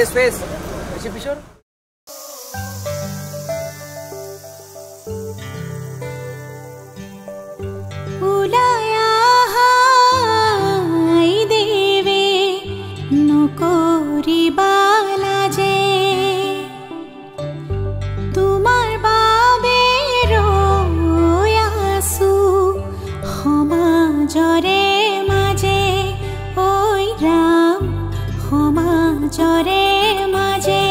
Face. Isi picture. Ulaya hai deve nokori bala je tumar babe royasu homajore maje oi ram homajore maje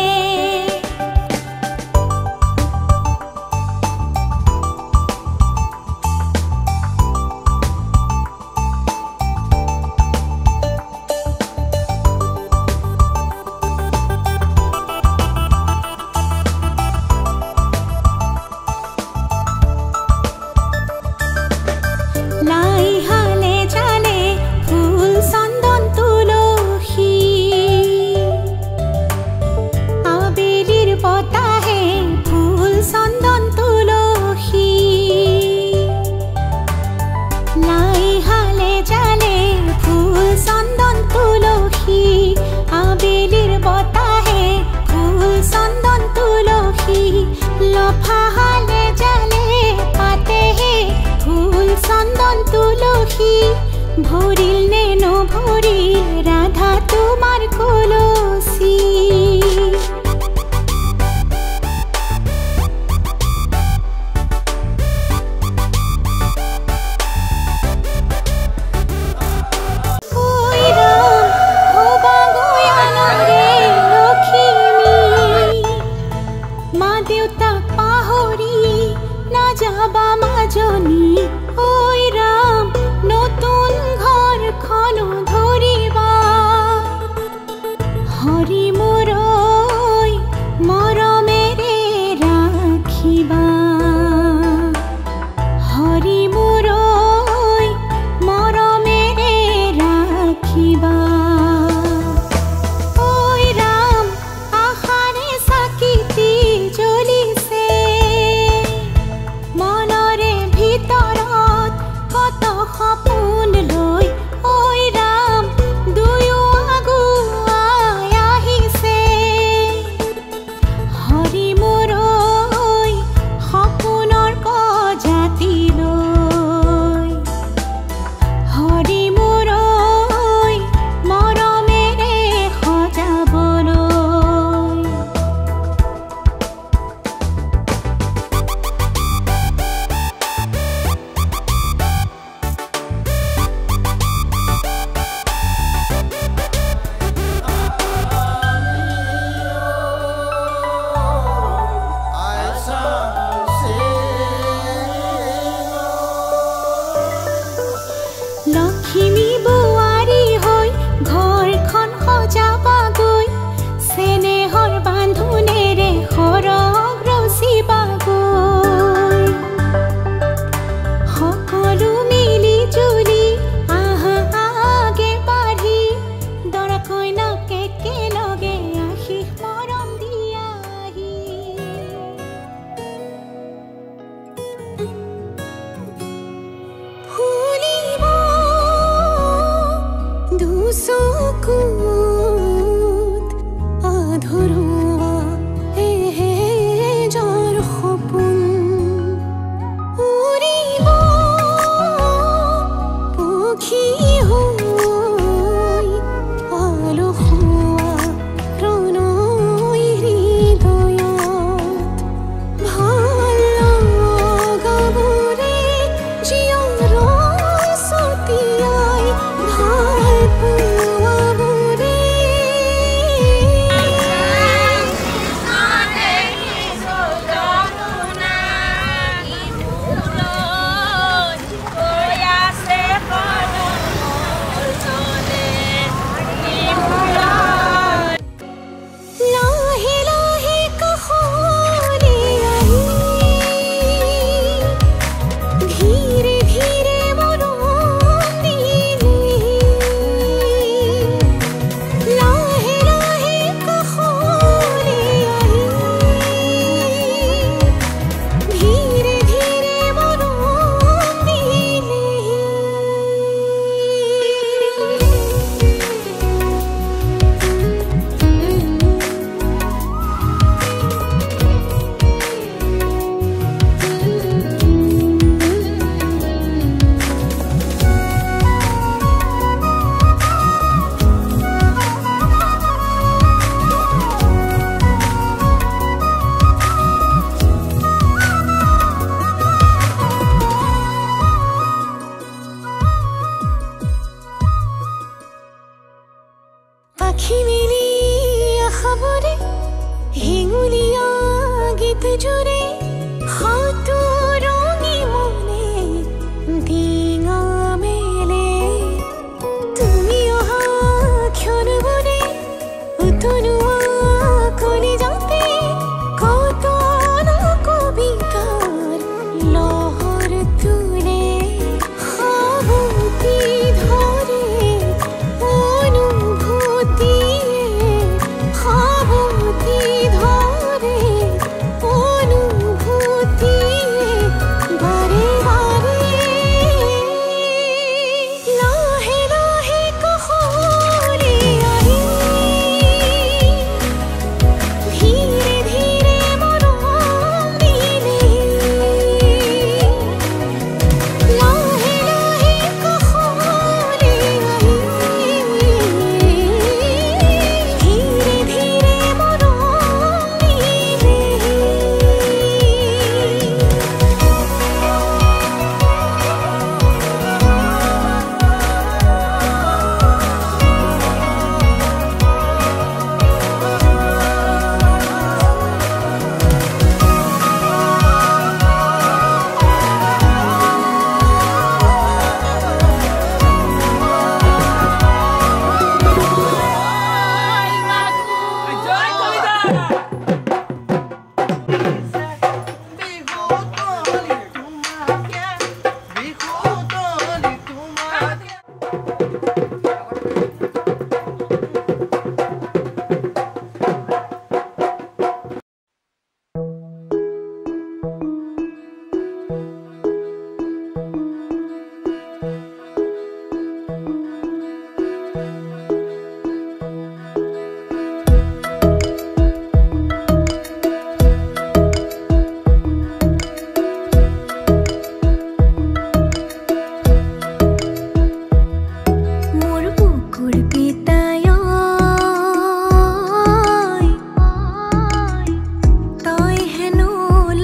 ভরিল নেনো ভরিল রাধা তোমার কলসি ওই রাম হবা গয়ানো রে লক্ষ্মী মা দেউতা পাহরি না যাবা মাজনী ওই রাম নতুন ঘর খন ধরিবা হরি মোরই মরমেরে রাখিবা হরি মোরই মরমেরে রাখিবা ওই রাম আহারে সাকিতি জ্বলিছে মনরে ভিতৰত কত সপোন লৈ ওই ৰাম দুয়ো আগুৱাই আহিছে হৰি মোৰই সপোনৰ প্ৰজাতি লৈ হৰি মোৰই মৰমেৰে সজাবলৈ লক্ষ্মী বোৱাৰী হৈ ঘৰখন সজাবাগৈ চেনেহৰ বান্ধোনেৰে সৰগ ৰচিবাগৈ সকলো মিলি জুলি আহা আগে বাঢ়ি দৰা কইনাক একেলগে আশীষ মৰম দিয়াহি ফুলিব দুচকুত আধৰুৱা এহেজাৰ সপোন উৰিব পক্ষী হৈ আলসুৱা প্ৰণয় হৃদয়ত ভাল লগাবৰে জীয়ন ছটিয়াই ভাল পোৱাবোৰ আখি মেলি খবরে হেঙুলিয়া গীত জুড়ে হাতু রঙি মনে ডিঙা মেলে তুমি অহা ক্ষণ বনে উতনুয়া কলি যাতে কত না কবিতার লহর তুলে হাবুতি ধরে অনুভূতি হাবুতি ধরে অনুভূতি বারে বারে লাহে লাহে কহরে আহি ধীরে ধীরে মরম দিলে লাহে লাহে কহরে আহি ধীরে ধীরে মরম দিলে মোর বুকুর পিতায় তই হেনো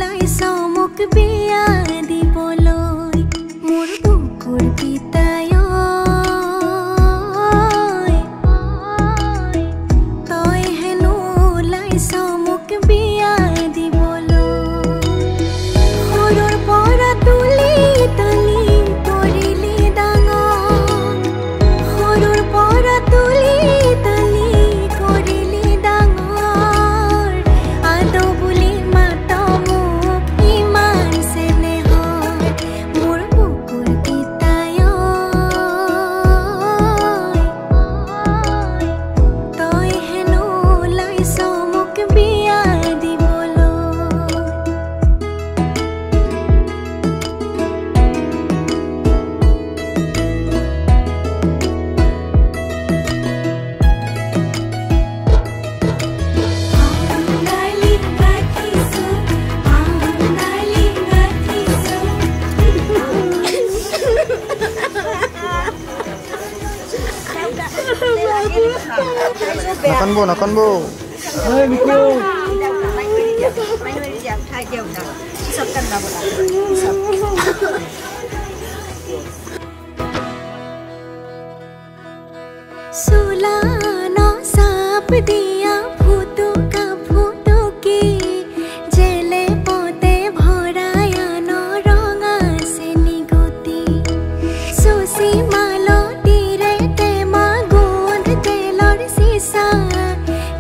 লাইছ মোক বিয়া দিবলৈ মোর বুকুর পিতায় তই হেনো লাইছ মোক বিয়া দিবলৈ সৰুৰ পৰা তুলি তালি কৰিলি ডাঙৰ সৰুৰ পৰা তুলি তালি কৰিলি ডাঙৰ আদৌ বুলি মাত মোক ইমান চেনেহৰ মোৰ বুকুৰ পিতায় তই হেনো লাইছ মোক বিয়া দিবলৈ Nakanbo. Hai Miko. सुलानो साप दिया फुटू का फुटू की जेले पोते भराया नो रंगा से निगुती सुसी मालो तीरे ते मागुंद तेलर सीसा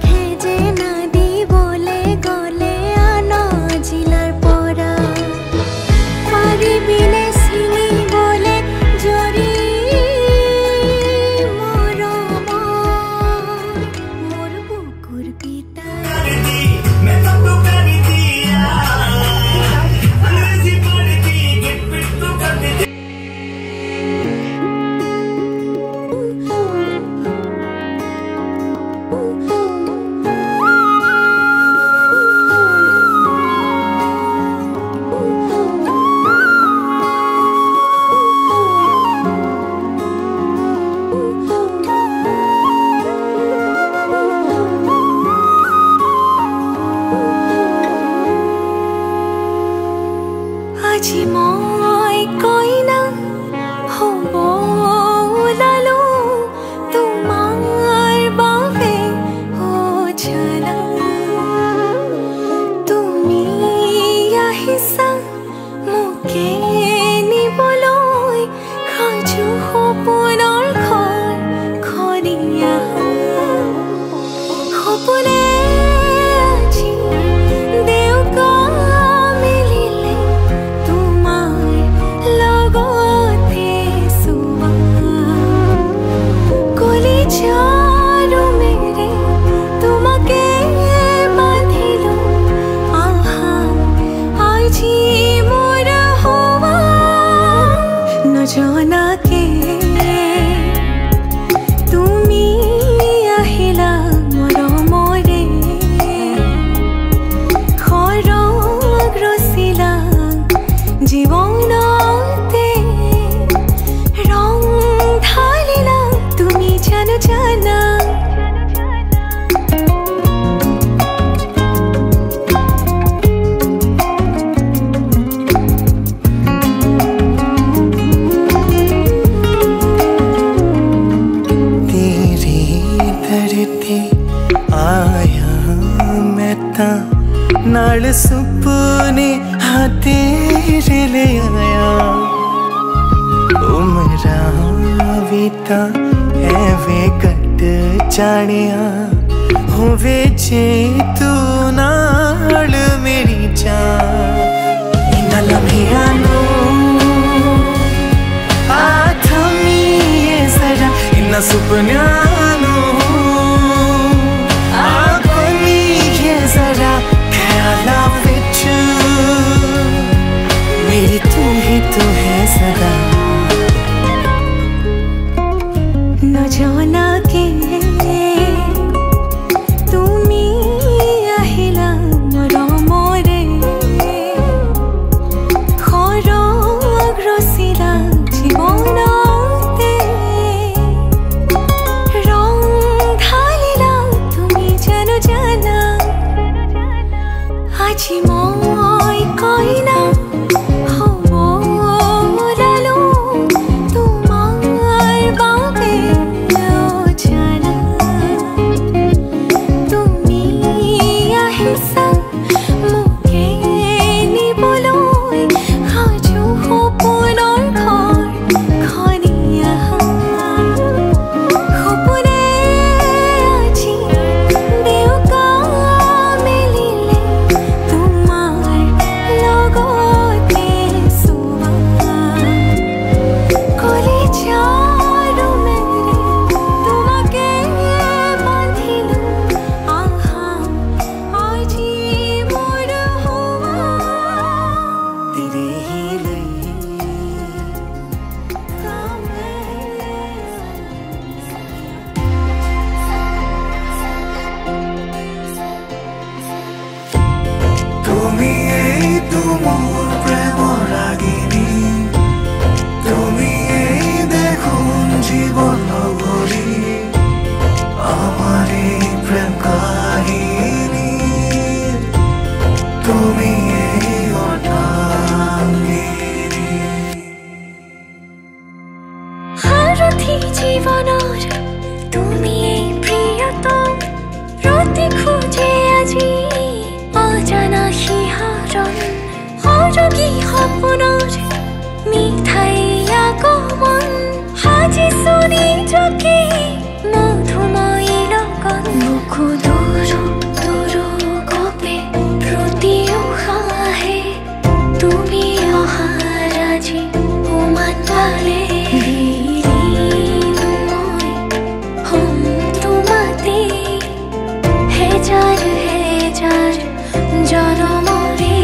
खेजे नदी बोले गोले आनो जिलार पोरा पारी बिने सिनी बोले जोरी मोर बुक जाना नाल सुपने तेरे ले आया उमरा बीता है वे कट जानिया होवे जे तू नाल मेरी जान इन्ना लम्हिया नो आथमी ये जरा इन्ना सुपना नो आगनी ये जरा ख्याला विच मेरी तू ही तो है सदा न जाना के तुमी আহিলা মৰমৰে খৰগ ৰচিলা জীৱনতে ৰং ঢালিলা তুমি জানো জানা আজি মই কইনা হ'ব ওলালো তোমাৰ বাবে জানা তুমি আহিছা মোকে নিবলৈ সাজু সপোনৰ ঘৰখনি সপোনে আজি দেউকা মেলিলে তোমাৰ লগতে চোৱা কলিজাৰ মেৰে তোমাকে বান্ধিলো আহা আজি মোৰ হোৱা तेरे ही लिए তুমি এই তোমার প্রেমর রাগিনী তুমি এই দেখুন জীবন নগরী আমার এই প্রেম কাহিনী তুমি এই অর্ধাঙ্গিনী সাৰথি জীৱনৰ তুমি এই প্ৰিয়তম ৰতি খোজে আজি অজানা শিহাৰণ সৰগী সপোনৰ মিঠাই আগমন সাজিছো নিজকে মধুময়ী লগন বুকু দূৰ দূৰ গপে প্ৰতি উশাহে তুমি অহাৰ আজি উমান পালে মই হম তোমাতে হেজাৰ হেজাৰ জনমৰে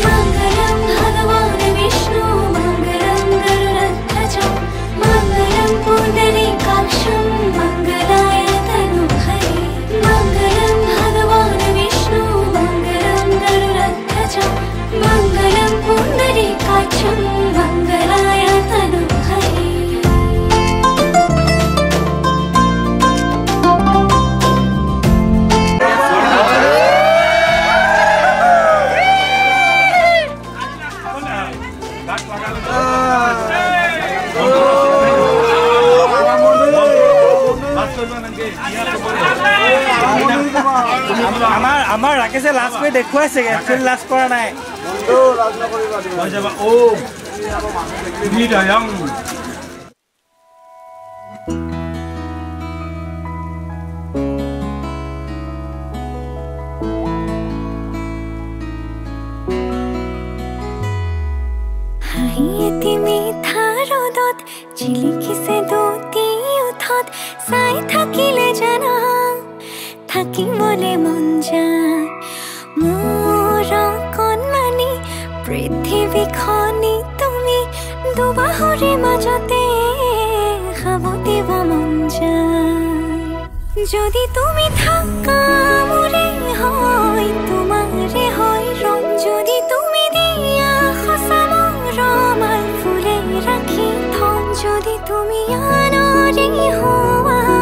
মঙ্গলম ভগৱান বিষ্ণু মঙ্গলম গৰুড়ধ্বজ মঙ্গলম পুণ্ডৰীকাক্ষম মঙ্গলায় তনুহৰে মঙ্গলম ভগৱান বিষ্ণু মঙ্গলম গৰুড়ধ্বজ মঙ্গলম পুণ্ডৰীকাক্ষম মঙ্গলায় তনুহৰে আমাৰ ৰাকেশে লাজ কৰি দেখুৱাইছে একচুৱেলি লাজ কৰা নাই হাঁহিয়েতি মিঠা ৰ'দত জিলিকিছে দুটি ওঠত চাই থাকিলে জানা থাকিবলৈ মন যায় মোৰ কণমানি পৃথিৱীখনি তুমি দুবাহুৰে মাজতে সাৱটিব মন যায় যদি তুমি থাকা মোৰে হয় তোমাৰে হয় ৰং যদি তুমি দিয়া সঁচা মৰমাল ফুলে ৰাখি থম যদি তুমি আনৰে হোৱা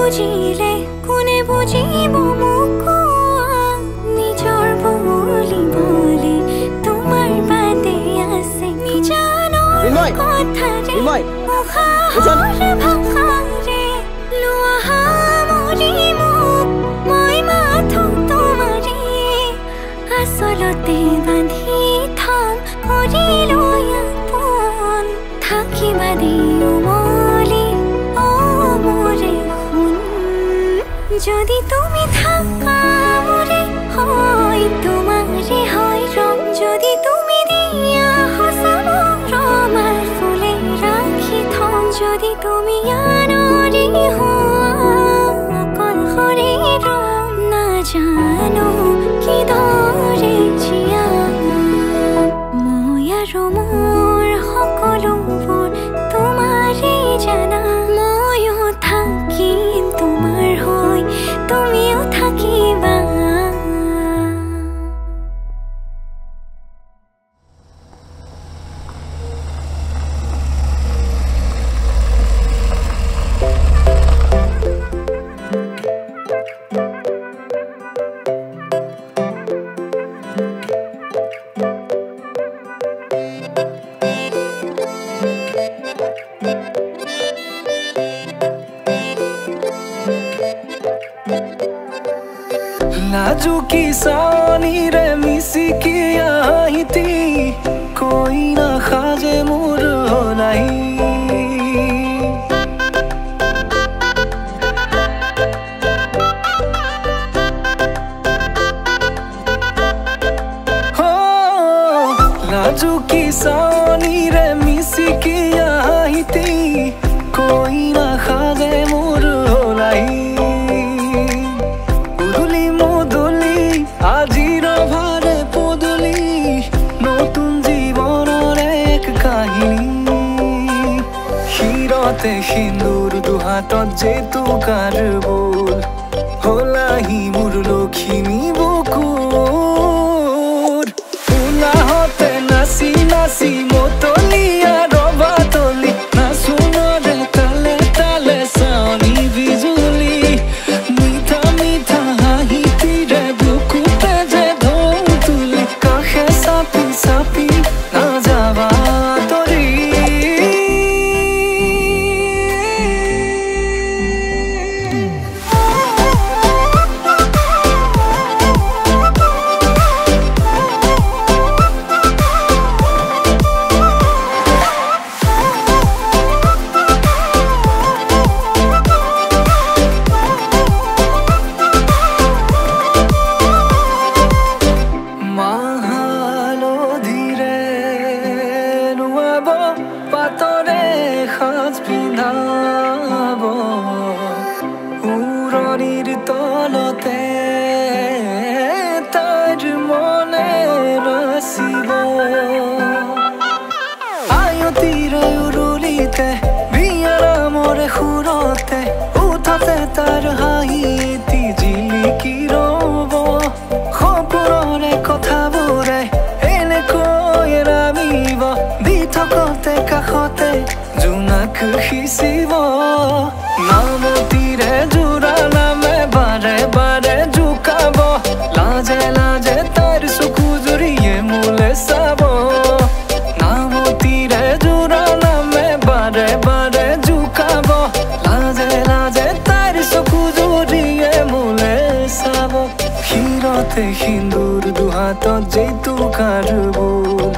বুজিলে কোনে বুজিব মোক নিজৰ বুলি বলে তোমাৰ বাদে আছে নিজানৰ কথাৰে উশাহৰ ভাষাৰে লোৱা সামৰি মোক মই মাথো তোমাৰে আচলতে বান্ধি থম কৰিলো আপোন থাকিবা দিও মলি অ মোৰে শুন যদি তুমি থাকা মোৰে হয় তোমাৰে হয় ৰং যদি তুমি দিয়া সঁচা ৰমাৰ ফুলে ৰাখি থম যদি তুমি আনৰে হোৱা অকলশৰে ৰম নাজানো কিদৰে জীয়াম মই আৰু মোৰ সকলোবোৰ তোমাৰে জানা ময়ো থাকিম তোমাৰ হৈ তুমিও থাকিবা नाजुकी सानी रे मिसिकी आहिती कोई ना खाजे मोर होलाई हो नाजुकी सानी रे मिसिकी आहिती कोई ना खाजे मोर होलाई আজির ভারে পদলি নতুন জীবনের এক কাহিনী হিরতে সিন্দুর দুহাতত যেতু কারবুল হলাহি মোর লক্ষ্মী বুকুর উলাহতে নাচি নাচি মতলিয়া রবাতলি নাচুনরে তালে তালে সানি বিজুলি মিঠা মিঠা হাহিতিরে সাপি না যাবা তরি পাতরে সাজ পিন্ধাব উৰণিৰ তলতে তাইৰ মনে ৰচিব আয়তিৰে উৰুলিতে বিয়াৰ মৰে সুৰতে উঠতে তাৰ হাঁহি এটি জিলিকি ৰব সপোনৰে কথাবোৰে এনেকৈ ৰামিব দি থকতে কাষতে জোনাক সিঁচিব নামতিৰে জোৰা নামে বাৰে বাৰে জোকাব লাজে লাজে তাইৰ চকু জুৰিয়ে মোলে চাব নামতিৰে জোৰা নামে বাৰে বাৰে জোকাব লাজে লাজে তাইৰ চকু জুৰিয়ে মোলে চাব হিৰতে সিন্দুৰ দুহাতত যেতু কাৰবুল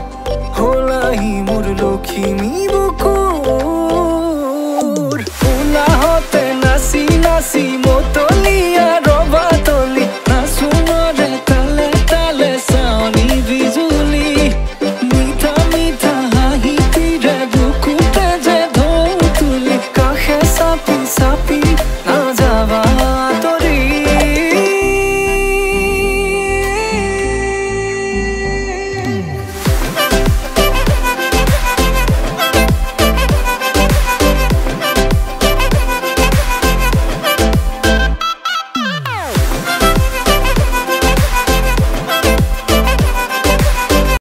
হলাহি মোৰ লক্ষ্মী বুকু